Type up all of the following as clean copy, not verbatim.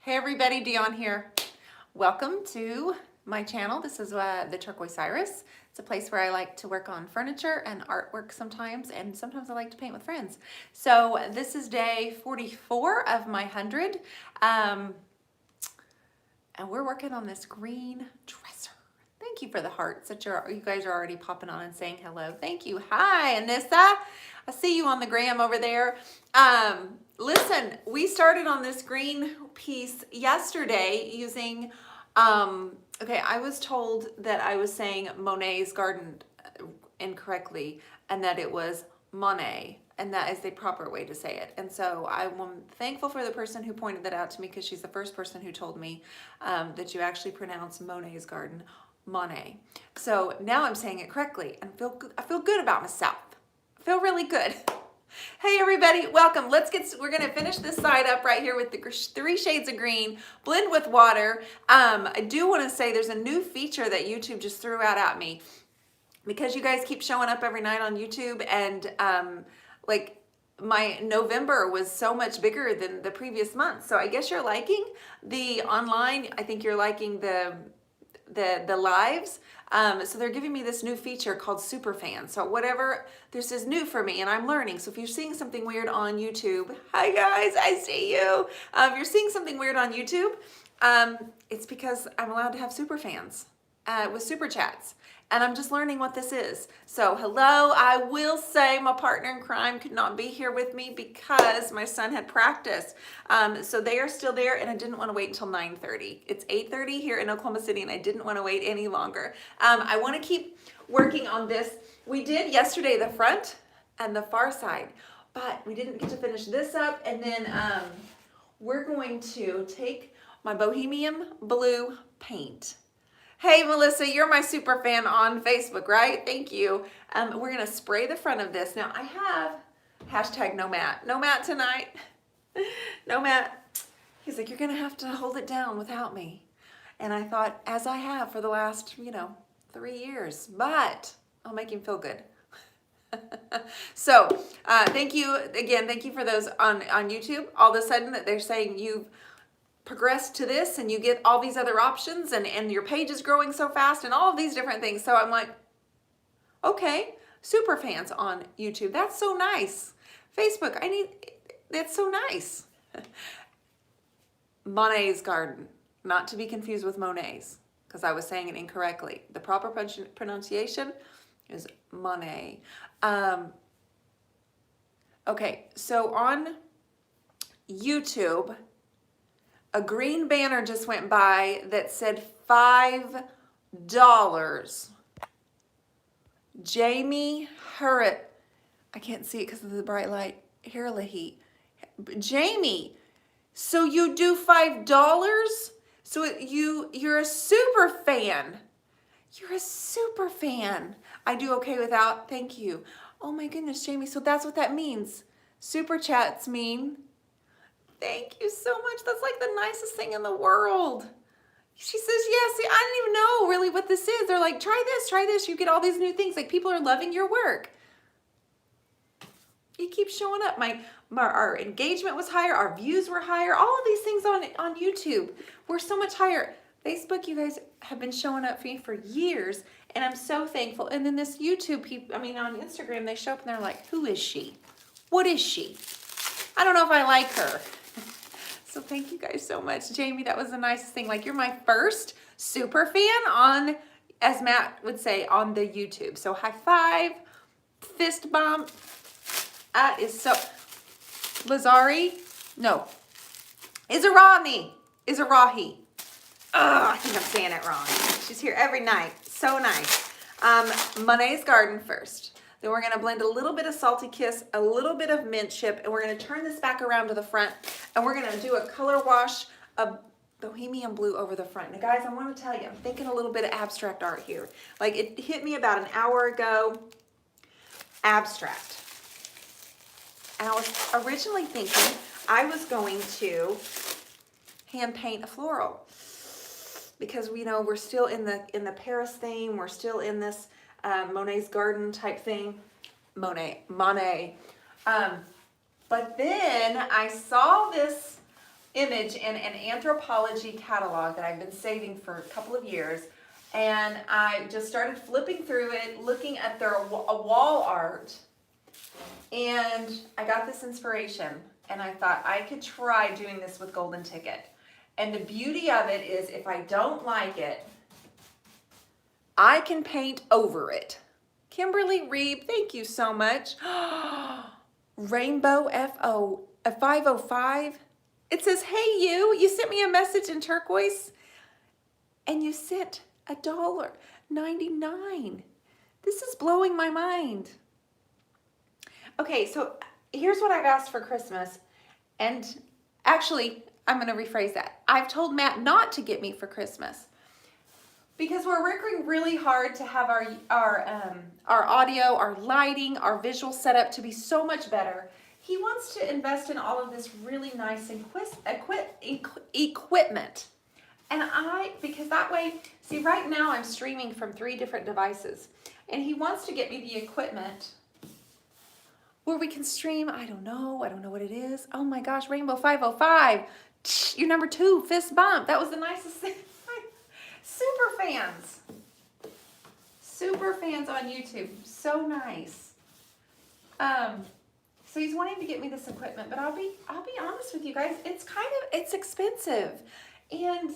Hey everybody, Dionne here. Welcome to my channel. This is the Turquoise Iris. It's a place where I like to work on furniture and artwork sometimes, and sometimes I like to paint with friends. So this is day 44 of my 100, and we're working on this green dresser. Thank you for the hearts that you guys are already popping on and saying hello. Thank you. Hi, Anissa. I see you on the gram over there. Listen, we started on this green piece yesterday using, okay, I was told that I was saying Monet's garden incorrectly and that it was Monet, and that is the proper way to say it. And so I'm thankful for the person who pointed that out to me, because she's the first person who told me that you actually pronounce Monet's garden Monet. So now I'm saying it correctly and I feel good about myself. I feel really good. Hey everybody, welcome. We're gonna finish this side up right here with the 3 shades of green, blend with water. I do wanna say there's a new feature that YouTube just threw out at me, because you guys keep showing up every night on YouTube, and like my November was so much bigger than the previous month. So I guess you're liking the online, I think you're liking the lives. So they're giving me this new feature called super fan. So whatever, this is new for me and I'm learning. So if you're seeing something weird on YouTube, hi guys, I see you. If you're seeing something weird on YouTube, it's because I'm allowed to have super fans with super chats. And I'm just learning what this is. So hello, I will say my partner in crime could not be here with me because my son had practice. So they are still there, and I didn't want to wait until 9:30. It's 8:30 here in Oklahoma City, and I didn't want to wait any longer. I want to keep working on this. We did yesterday the front and the far side, but we didn't get to finish this up. And then we're going to take my bohemian blue paint. Hey Melissa, you're my super fan on Facebook, right? Thank you. We're gonna spray the front of this. Now I have hashtag no Matt. No Matt tonight. No Matt. He's like, you're gonna have to hold it down without me. And I thought, as I have for the last, 3 years, but I'll make him feel good. So thank you again. Thank you for those on YouTube. All of a sudden that they're saying you've progress to this and you get all these other options, and your page is growing so fast and all of these different things. So I'm like, okay, super fans on YouTube. That's so nice. Facebook, that's so nice. Monet's garden, not to be confused with Monet's, because I was saying it incorrectly. The proper pronunciation is Monet. Okay, so on YouTube, a green banner just went by that said $5. Jamie Hurrit, I can't see it because of the bright light. Herlihy. Jamie, so you do $5? So you're a super fan. You're a super fan. I do okay without, thank you. Oh my goodness, Jamie, so that's what that means. Super chats mean, thank you so much. That's like the nicest thing in the world. She says, yes, see, I didn't even know really what this is. They're like, try this. You get all these new things. Like, people are loving your work. You keep showing up. Our engagement was higher. Our views were higher. All of these things on YouTube were so much higher. Facebook, you guys have been showing up for me for years, and I'm so thankful. And then this YouTube people, on Instagram, they show up and they're like, who is she? What is she? I don't know if I like her. So thank you guys so much. Jamie, that was the nicest thing. Like, you're my first super fan on, as Matt would say, on the YouTube. So high five, fist bump. That is so, Lazari, no, Izarahi. I think I'm saying it wrong. She's here every night. So nice. Monet's garden first. Then we're gonna blend a little bit of Salty Kiss, a little bit of Mint Chip, and we're gonna turn this back around to the front, and we're gonna do a color wash of Bohemian Blue over the front. Now guys, I wanna tell you, I'm thinking a little bit of abstract art here. Like, it hit me about an hour ago, abstract. And I was originally thinking I was going to hand paint a floral, because we're still in the Paris theme, we're still in this Monet's garden type thing. Monet. But then I saw this image in an anthropology catalog that I've been saving for a couple of years. And I just started flipping through it, looking at their wall art. And I got this inspiration. And I thought I could try doing this with Golden Ticket. And the beauty of it is if I don't like it, I can paint over it. Kimberly Reeb, thank you so much. Rainbow FO, a 505. It says, hey you sent me a message in turquoise and you sent $1.99. This is blowing my mind. Okay, so here's what I've asked for Christmas. And actually, I'm gonna rephrase that. I've told Matt not to get me for Christmas because we're working really hard to have our audio, our lighting, our visual setup to be so much better. He wants to invest in all of this really nice equipment. And because that way, see right now I'm streaming from 3 different devices. And he wants to get me the equipment where we can stream, I don't know what it is. Oh my gosh, Rainbow 505. You're number 2, fist bump. That was the nicest thing. Super fans. Super fans on YouTube. So nice. So he's wanting to get me this equipment, but I'll be honest with you guys, it's expensive. And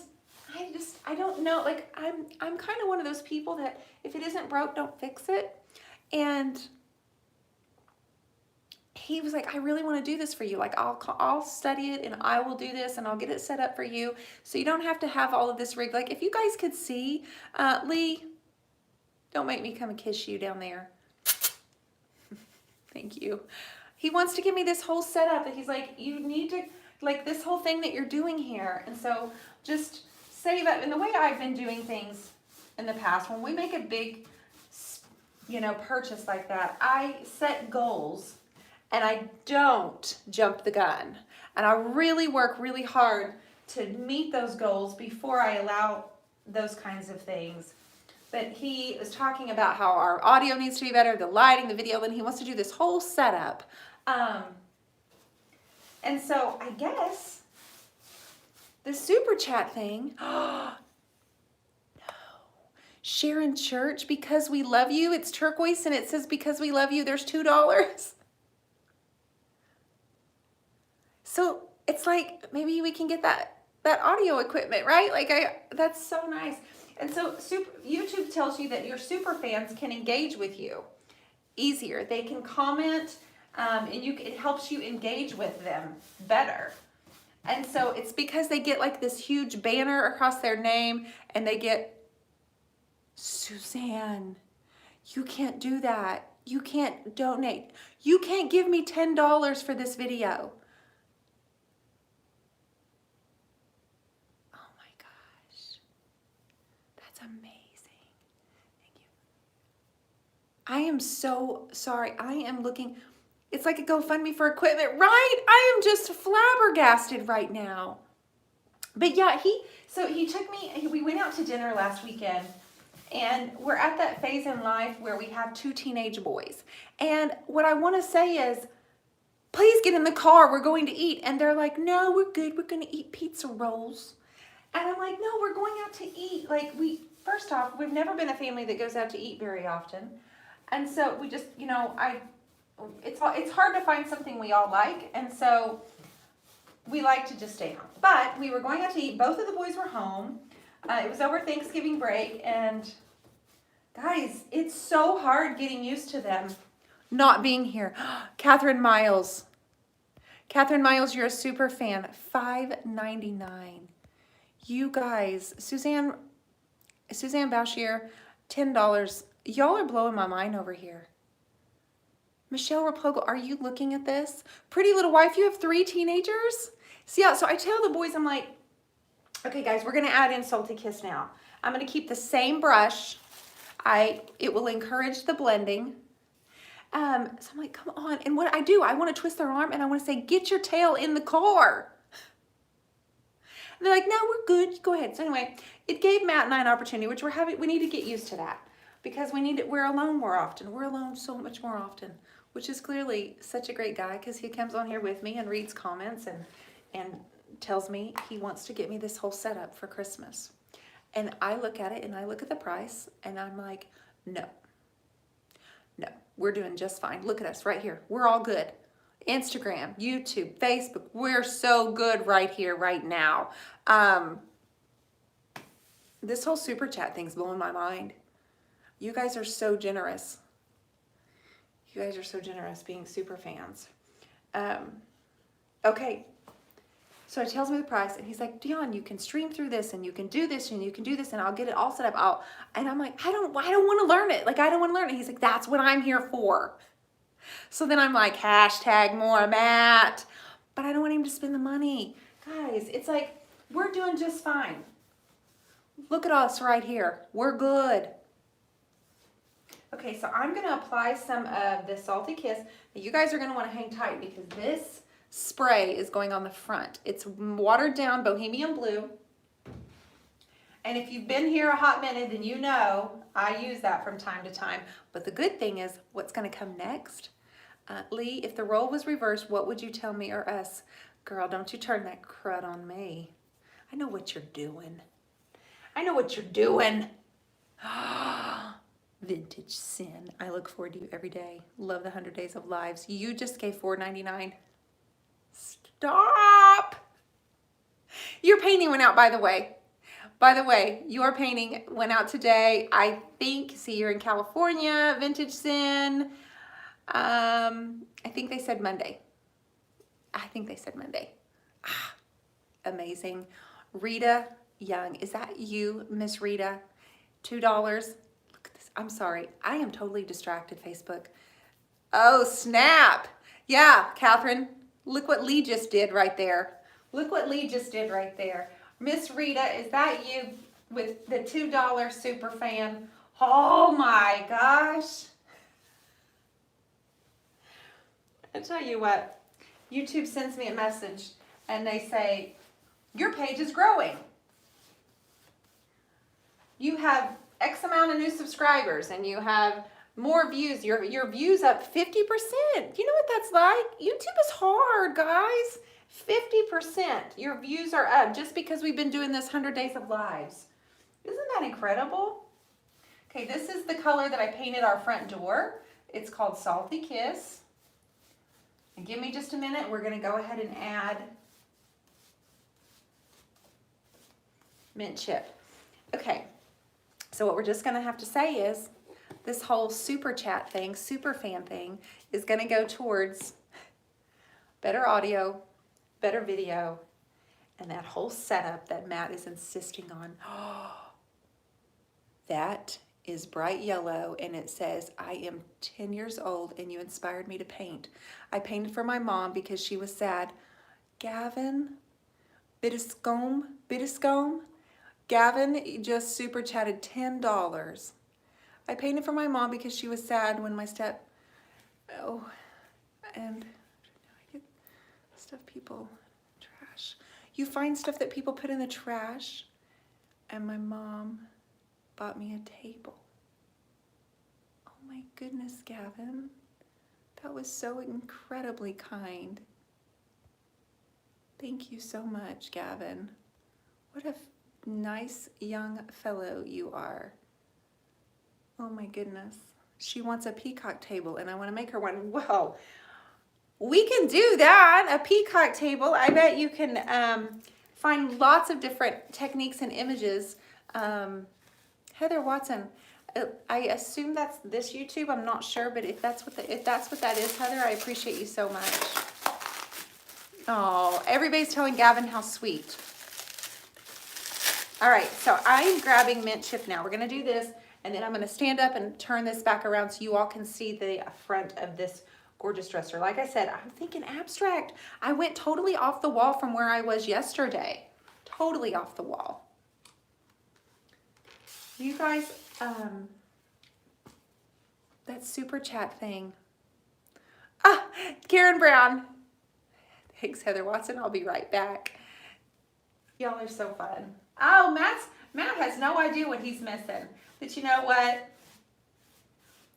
I don't know, like I'm kind of one of those people that if it isn't broke, don't fix it. And he was like, I really want to do this for you. Like I'll study it and I will do this and I'll get it set up for you. So you don't have to have all of this rig. Like if you guys could see, Lee, don't make me come and kiss you down there. Thank you. He wants to give me this whole setup that he's like, you need to, like this whole thing that you're doing here. And so just save up. And the way I've been doing things in the past, when we make a big, purchase like that, I set goals and I don't jump the gun. And I really work really hard to meet those goals before I allow those kinds of things. But he is talking about how our audio needs to be better, the lighting, the video, and he wants to do this whole setup. And so I guess the super chat thing, no. Sharon Church, because we love you, it's turquoise and it says because we love you, there's $2. So it's like, maybe we can get that audio equipment, right? Like that's so nice. And so YouTube tells you that your super fans can engage with you easier. They can comment, and it helps you engage with them better. And so it's because they get like this huge banner across their name and they get, Suzanne, you can't do that. You can't donate. You can't give me $10 for this video. Oh my gosh. That's amazing. Thank you. I am so sorry. I am looking, it's like a GoFundMe for equipment, right? I am just flabbergasted right now. But yeah, he took me, we went out to dinner last weekend. And we're at that phase in life where we have 2 teenage boys. And what I want to say is, please get in the car. We're going to eat. And they're like, no, we're good. We're going to eat pizza rolls. And I'm like, no, we're going out to eat. Like first off, we've never been a family that goes out to eat very often. And so we just, it's hard to find something we all like. And so we like to just stay home. But we were going out to eat. Both of the boys were home. It was over Thanksgiving break, and guys, it's so hard getting used to them not being here. Catherine Miles. Catherine Miles, you're a super fan. $5.99. You guys, Suzanne Bouchier, $10. Y'all are blowing my mind over here. Michelle Raplogo, are you looking at this? Pretty Little Wife, you have 3 teenagers? So yeah, so I tell the boys, I'm like, okay guys, we're gonna add in Salty Kiss now. I'm gonna keep the same brush. It will encourage the blending. So I'm like, come on. And what I do, I wanna twist their arm and I wanna say, get your tail in the car. And they're like, no, we're good, go ahead. So anyway, it gave Matt and I an opportunity, which we need to get used to that because we're alone more often. We're alone so much more often, which is clearly such a great guy because he comes on here with me and reads comments and tells me he wants to get me this whole setup for Christmas. And I look at it and I look at the price and I'm like, no, we're doing just fine. Look at us right here. We're all good. Instagram, YouTube, Facebook, we're so good right here, right now. This whole super chat thing's blowing my mind. You guys are so generous. You guys are so generous being super fans. Okay. So it tells me the price, and he's like, Dionne, you can stream through this, and you can do this, and you can do this, and I'll get it all set up. And I'm like, I don't want to learn it. Like, I don't want to learn it. He's like, that's what I'm here for. So then I'm like, hashtag more Matt. But I don't want him to spend the money. Guys, it's like, we're doing just fine. Look at us right here. We're good. Okay, so I'm going to apply some of the Salty Kiss. You guys are going to want to hang tight because this spray is going on the front. It's watered down Bohemian Blue. And if you've been here a hot minute, then you know I use that from time to time. But the good thing is what's going to come next. Lee, if the role was reversed, what would you tell me or us? Girl, don't you turn that crud on me. I know what you're doing. I know what you're doing. Vintage Sin. I look forward to you every day. Love the 100 Days of Lives. You just gave $4.99. Stop. Your painting went out, by the way. By the way, your painting went out today. I think, see, you're in California, Vintage Sin. I think they said Monday. Amazing. Rita Young. Is that you, Miss Rita? $2. Look at this. I'm sorry. I am totally distracted, Facebook. Oh, snap. Yeah, Catherine. Look what Lee just did right there. Look what Lee just did right there. Miss Rita, is that you with the $2 super fan? Oh my gosh. I tell you what, YouTube sends me a message and they say, your page is growing. You have X amount of new subscribers and you have more views. Your views up 50%. You know what that's like? YouTube is hard, guys. 50%. Your views are up just because we've been doing this 100 Days of Lives. Isn't that incredible? Okay, this is the color that I painted our front door. It's called Salty Kiss. And give me just a minute. We're going to go ahead and add mint chip. Okay, so what we're just going to have to say is this whole super chat thing, super fan thing, is going to go towards better audio, better video, and that whole setup that Matt is insisting on. That is bright yellow, and it says, I am 10 years old, and you inspired me to paint. I painted for my mom because she was sad. Gavin, Bitascombe. Gavin just super chatted $10. I painted for my mom because she was sad when my and I get stuff people trash. You find stuff that people put in the trash, and my mom bought me a table. Oh my goodness, Gavin. That was so incredibly kind. Thank you so much, Gavin. What a nice young fellow you are. Oh my goodness. She wants a peacock table and I want to make her one. Whoa. We can do that. A peacock table. I bet you can find lots of different techniques and images. Heather Watson. I assume that's this YouTube. I'm not sure, but if that's what that is, Heather, I appreciate you so much. Oh, everybody's telling Gavin how sweet. All right, so I'm grabbing mint chip now. We're gonna do this, and then I'm gonna stand up and turn this back around so you all can see the front of this gorgeous dresser. Like I said, I'm thinking abstract. I went totally off the wall from where I was yesterday. Totally off the wall. You guys, that super chat thing. Karen Brown. Thanks, Heather Watson. I'll be right back. Y'all are so fun. Oh, Matt has no idea what he's missing. But you know what?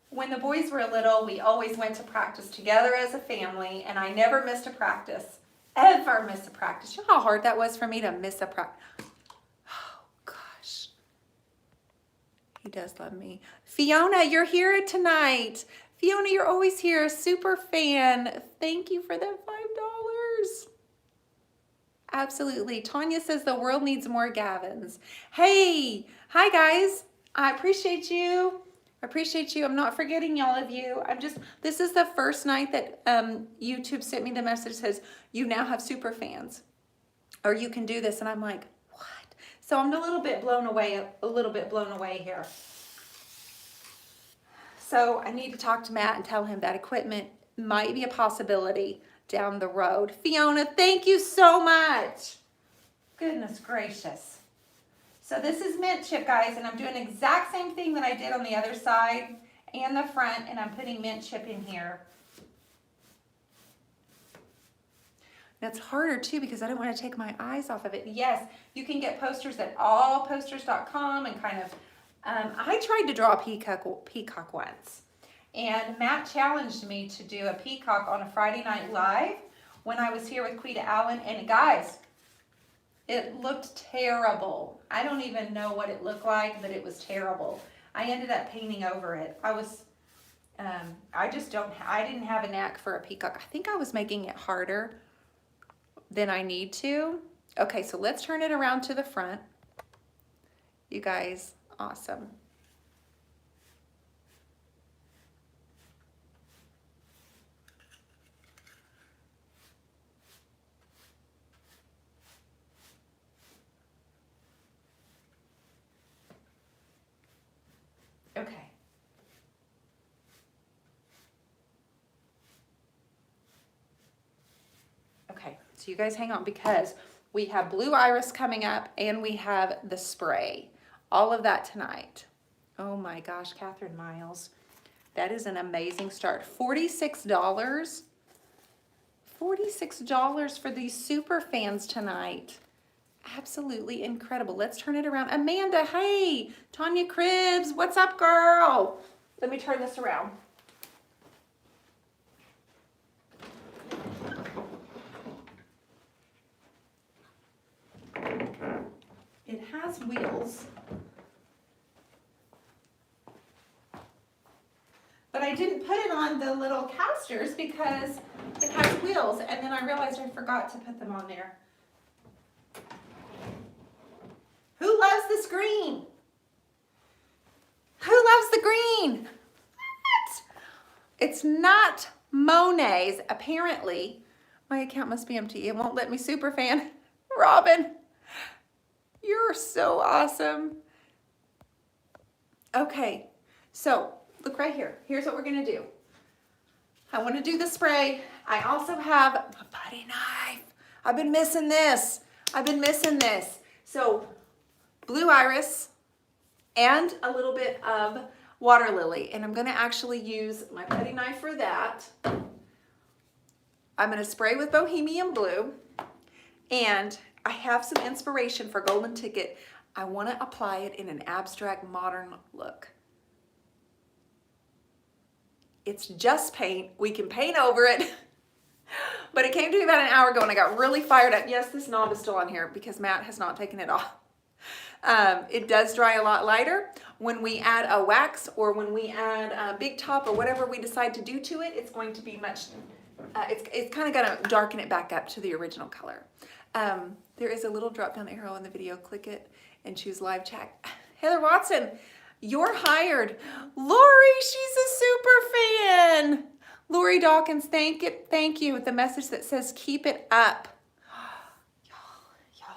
When the boys were little, we always went to practice together as a family, and I never missed a practice. ever miss a practice. You know how hard that was for me to miss a practice? Oh, gosh. He does love me. Fiona, you're here tonight. Fiona, you're always here. Super fan. Thank you for that $5. Absolutely. Tanya says the world needs more Gavins. Hey, hi guys. I appreciate you. I appreciate you. I'm not forgetting all of you. This is the first night that YouTube sent me the message that says you now have super fans or you can do this. And I'm like, what? So I'm a little bit blown away here. So I need to talk to Matt and tell him that equipment might be a possibility down the road. Fiona, thank you so much. Goodness gracious. So this is mint chip, guys, and I'm doing the exact same thing that I did on the other side and the front, and I'm putting mint chip in here. That's harder too because I don't want to take my eyes off of it. Yes, you can get posters at allposters.com and kind of, I tried to draw a peacock once. And Matt challenged me to do a peacock on a Friday night live when I was here with Quita Allen. And guys, it looked terrible. I don't even know what it looked like, but it was terrible. I ended up painting over it. I didn't have a knack for a peacock. I think I was making it harder than I need to. Okay, so let's turn it around to the front. You guys, awesome. Okay. Okay, so you guys hang on because we have blue iris coming up and we have the spray. All of that tonight. Oh my gosh, Catherine Miles. That is an amazing start. $46. $46 for these super fans tonight. Absolutely incredible. Let's turn it around. Amanda, hey. Tanya Cribs, what's up, girl? Let me turn this around. It has wheels. But I didn't put it on the little casters because it has wheels, and then I realized I forgot to put them on there. Who loves this green? Who loves the green? What? It's not Monet's, apparently. My account must be empty. It won't let me super fan. Robin, you're so awesome. Okay, so look right here. Here's what we're gonna do. I wanna do the spray. I also have a putty knife. I've been missing this. So blue iris and a little bit of water lily. And I'm gonna actually use my putty knife for that. I'm gonna spray with bohemian blue. And I have some inspiration for Golden Ticket. I wanna apply it in an abstract modern look. It's just paint. We can paint over it. But it came to me about an hour ago and I got really fired up. Yes, this knob is still on here because Matt has not taken it off. It does dry a lot lighter. When we add a wax or when we add a big top or whatever we decide to do to it, it's going to be much, it's kind of gonna darken it back up to the original color. There is a little drop down arrow in the video. Click it and choose live chat. Heather Watson, you're hired. Lori, she's a super fan. Lori Dawkins, thank you with the message that says keep it up. Y'all.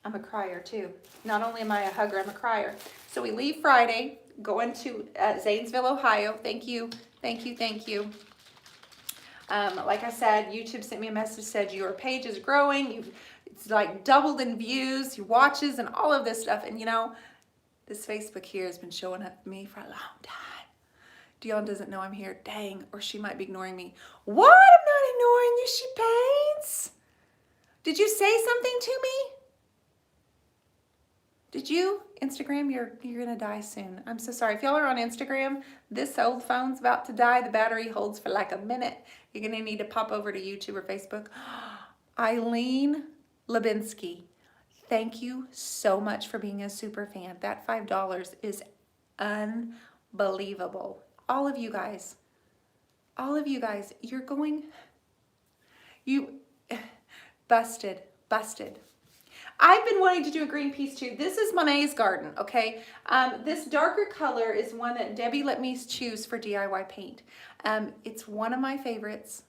I'm a crier too. Not only am I a hugger, I'm a crier. So we leave Friday, going to Zanesville, Ohio. Thank you. Like I said, YouTube sent me a message, said your page is growing. It's like doubled in views, your watches, and all of this stuff. And you know, this Facebook here has been showing up for me for a long time. Dionne doesn't know I'm here. Dang, or she might be ignoring me. What? I'm not ignoring you. She paints. Did you say something to me? Did you? Instagram, you're gonna die soon. I'm so sorry. If y'all are on Instagram, this old phone's about to die. The battery holds for like a minute. You're gonna need to pop over to YouTube or Facebook. Eileen Lebinsky, thank you so much for being a super fan. That $5 is unbelievable. All of you guys, you're going, you busted. I've been wanting to do a green piece too. This is Monet's Garden, okay? This darker color is one that Debbie let me choose for DIY paint. It's one of my favorites.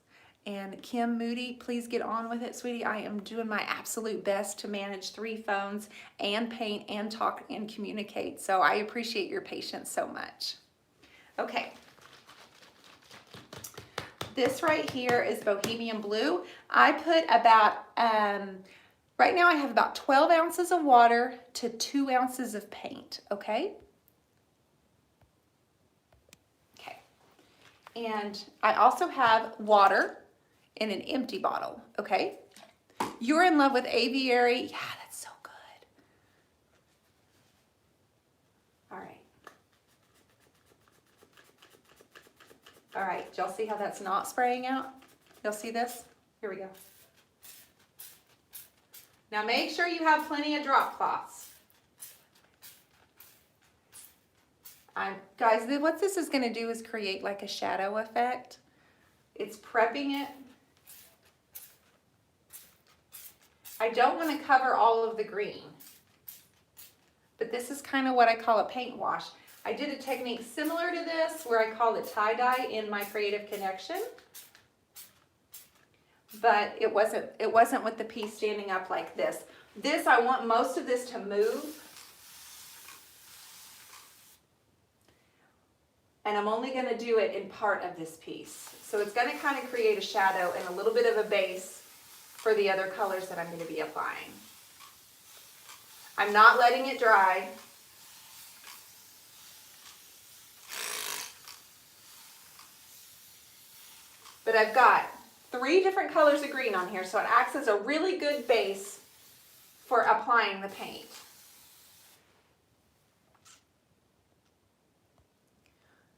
And Kim Moody, please get on with it, sweetie. I am doing my absolute best to manage 3 phones and paint and talk and communicate. So I appreciate your patience so much. Okay. This right here is Bohemian Blue. I put about, right now I have about 12 ounces of water to 2 ounces of paint, okay? Okay. And I also have water in an empty bottle, okay? You're in love with aviary. Yeah, that's so good. All right. All right, y'all see how that's not spraying out? Y'all see this? Here we go. Now make sure you have plenty of drop cloths. Guys, what this is gonna do is create like a shadow effect. It's prepping it. I don't want to cover all of the green, but this is kind of what I call a paint wash. I did a technique similar to this where I called it tie-dye in my Creative Connection, but it wasn't with the piece standing up like this. This, I want most of this to move, and I'm only going to do it in part of this piece. So it's going to kind of create a shadow and a little bit of a base for the other colors that I'm going to be applying. I'm not letting it dry. But I've got 3 different colors of green on here, so it acts as a really good base for applying the paint.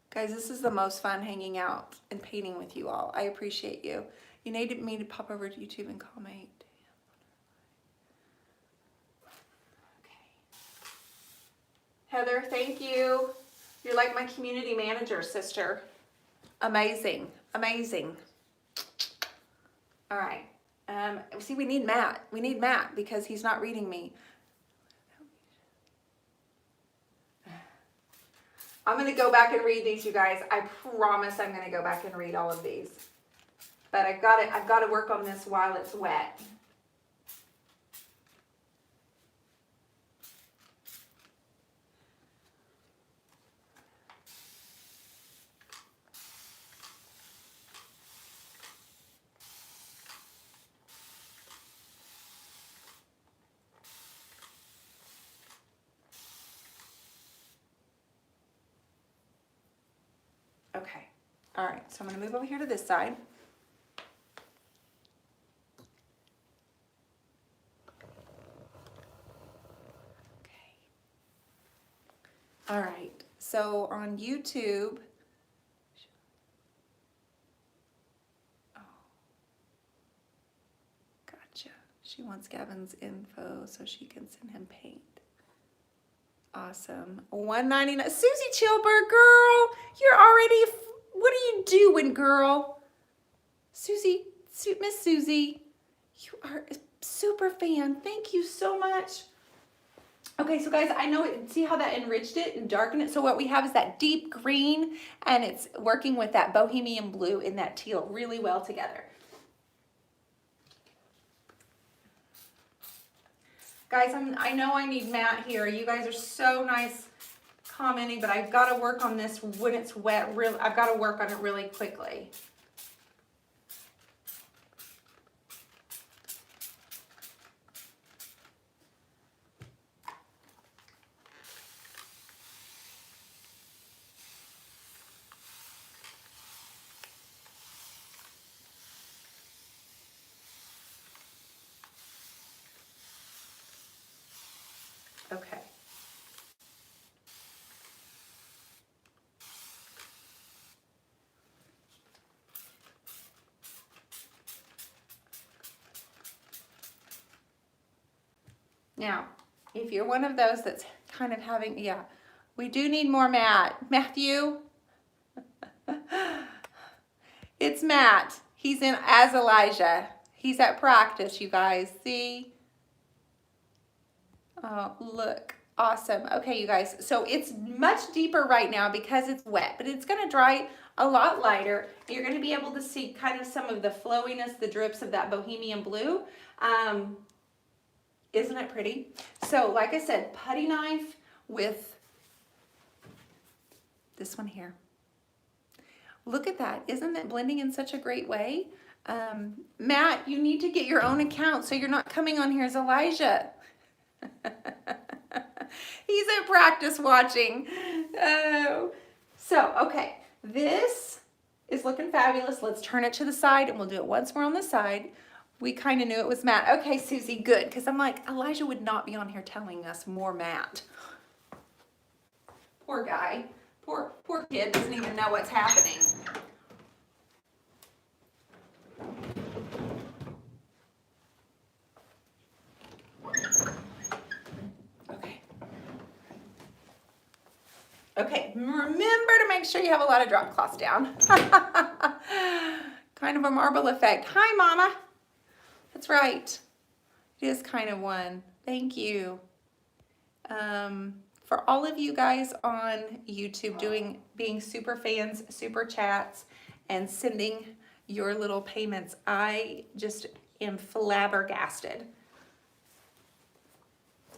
Guys, this is the most fun hanging out and painting with you all. I appreciate you. You need me to pop over to YouTube and comment. Okay. Heather, thank you. You're like my community manager, sister. Amazing, amazing. All right. See, we need Matt. We need Matt because he's not reading me. I'm going to go back and read these, you guys. I promise I'm going to go back and read all of these. But I've got to work on this while it's wet. Okay. All right. So I'm going to move over here to this side. All right, so on YouTube, oh, gotcha. She wants Gavin's info so she can send him paint. Awesome. $1.99. Susie Chilberg, girl, you're already, what are you doing, girl? Susie, Miss Susie, you are a super fan. Thank you so much. Okay, so guys, I know, see how that enriched it and darkened it? So what we have is that deep green, and it's working with that bohemian blue in that teal really well together. Guys, I know I need Matt here. You guys are so nice commenting, but I've got to work on this when it's wet. I've got to work on it really quickly. Okay. Now, if you're one of those that's kind of having, yeah, we do need more Matt. Matthew? It's Matt. He's in as Elijah. He's at practice, you guys. See? Oh, look. Awesome. Okay, you guys. So it's much deeper right now because it's wet, but it's going to dry a lot lighter. You're going to be able to see kind of some of the flowiness, the drips of that bohemian blue. Isn't it pretty? So like I said, putty knife with this one here. Look at that. Isn't it blending in such a great way? Matt, you need to get your own account so you're not coming on here as Elijah. He's at practice watching. Oh. So, okay, this is looking fabulous. Let's turn it to the side and we'll do it once more on the side. We kind of knew it was Matt. Okay, Susie, good, because I'm like, Elijah would not be on here telling us more Matt. Poor guy. Poor kid doesn't even know what's happening. Okay, remember to make sure you have a lot of drop cloths down. Kind of a marble effect. Hi, Mama. That's right. It is kind of one. Thank you. For all of you guys on YouTube being super fans, super chats, and sending your little payments, I just am flabbergasted.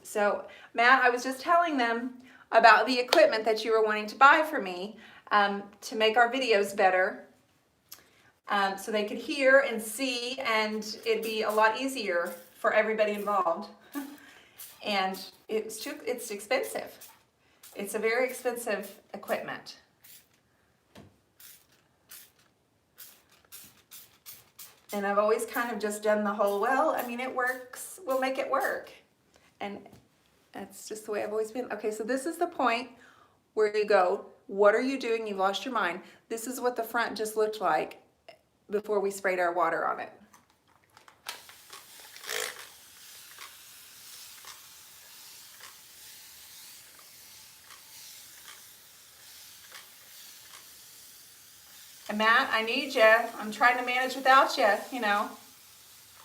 So, Matt, I was just telling them about the equipment that you were wanting to buy for me to make our videos better, so they could hear and see, and it'd be a lot easier for everybody involved. And it's expensive. It's a very expensive equipment. And I've always kind of just done the whole, well, I mean, it works, we'll make it work. And that's just the way I've always been. Okay, so this is the point where you go, what are you doing? You've lost your mind. This is what the front just looked like before we sprayed our water on it. And Matt, I need you. I'm trying to manage without you, you know.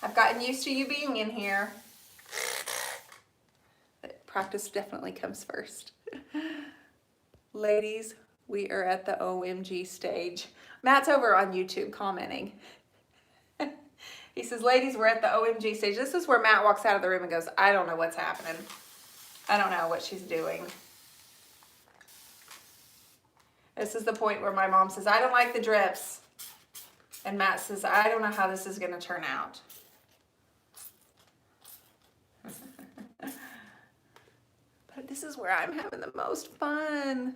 I've gotten used to you being in here. But practice definitely comes first. Ladies, we are at the OMG stage. Matt's over on YouTube commenting. He says, ladies, we're at the OMG stage. This is where Matt walks out of the room and goes, I don't know what's happening. I don't know what she's doing. This is the point where my mom says, I don't like the drips. And Matt says, I don't know how this is going to turn out. But this is where I'm having the most fun.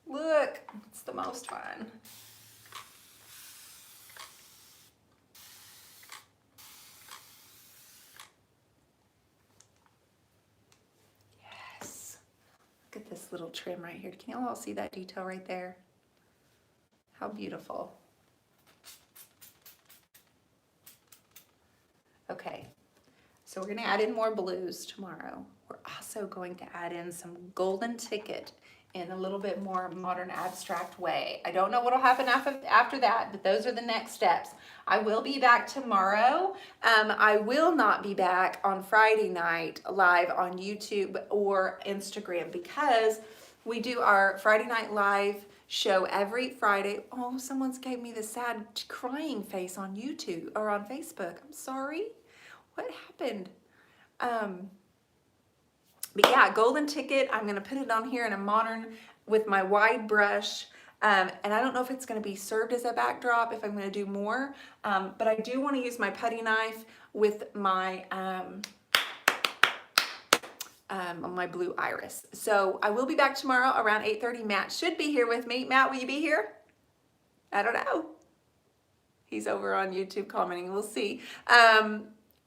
Look, it's the most fun. Yes. Look at this little trim right here. Can you all see that detail right there? How beautiful. Okay, so we're going to add in more blues tomorrow. We're also going to add in some golden ticket in a little bit more modern abstract way. I don't know what will happen after that, but those are the next steps. I will be back tomorrow. I will not be back on Friday night live on YouTube or Instagram because we do our Friday night live show every Friday. Oh, someone's gave me the sad crying face on YouTube or on Facebook. I'm sorry. What happened? But yeah, golden ticket. I'm going to put it on here in a modern with my wide brush. And I don't know if it's going to be served as a backdrop, if I'm going to do more. But I do want to use my putty knife with my my blue iris. So I will be back tomorrow around 8:30. Matt should be here with me. Matt, will you be here? I don't know. He's over on YouTube commenting. We'll see.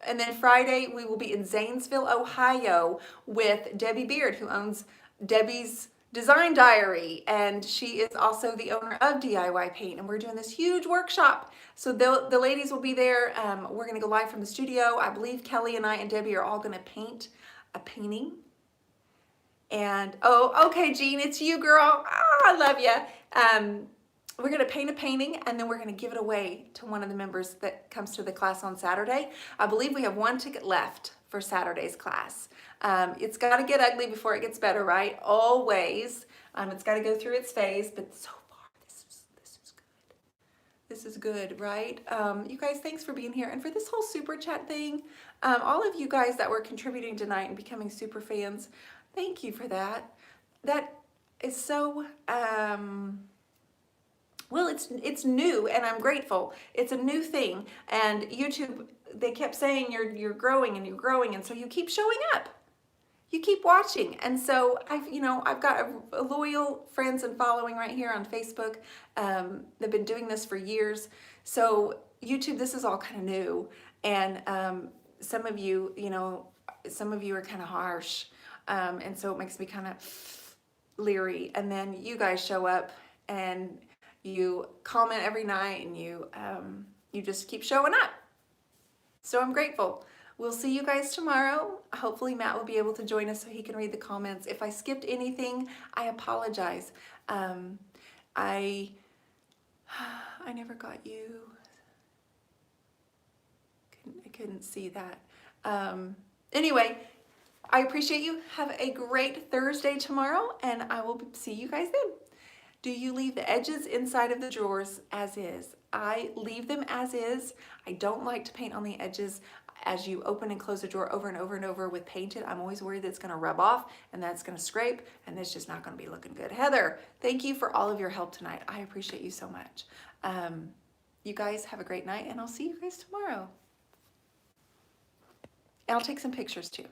And then Friday, we will be in Zanesville, Ohio with Debbie Beard, who owns Debbie's Design Diary, and she is also the owner of DIY Paint, and we're doing this huge workshop. So the ladies will be there. We're gonna go live from the studio. I believe Kelly and I and Debbie are all gonna paint a painting. And, oh, okay, Jean, it's you, girl. Oh, I love you. We're gonna paint a painting, and then we're gonna give it away to one of the members that comes to the class on Saturday. I believe we have one ticket left for Saturday's class. It's gotta get ugly before it gets better, right? Always. It's gotta go through its phase, but so far, this is good. This is good, right? You guys, thanks for being here. And for this whole super chat thing, all of you guys that were contributing tonight and becoming super fans, thank you for that. That is so, well, it's new, and I'm grateful. It's a new thing, and YouTube, they kept saying you're growing and you're growing, and so you keep showing up. You keep watching, and so I've got a loyal friends and following right here on Facebook. They've been doing this for years. So YouTube, this is all kind of new, and some of you are kind of harsh, and so it makes me kind of leery. And then you guys show up and you comment every night, and you just keep showing up. So I'm grateful. We'll see you guys tomorrow. Hopefully Matt will be able to join us so he can read the comments. If I skipped anything, I apologize. I never got you. I couldn't see that. Anyway, I appreciate you. Have a great Thursday tomorrow, and I will see you guys then. Do you leave the edges inside of the drawers as is? I leave them as is. I don't like to paint on the edges. As you open and close the drawer over and over and over with painted, I'm always worried that it's gonna rub off and that's gonna scrape, and it's just not gonna be looking good. Heather, thank you for all of your help tonight. I appreciate you so much. You guys have a great night, and I'll see you guys tomorrow. And I'll take some pictures too.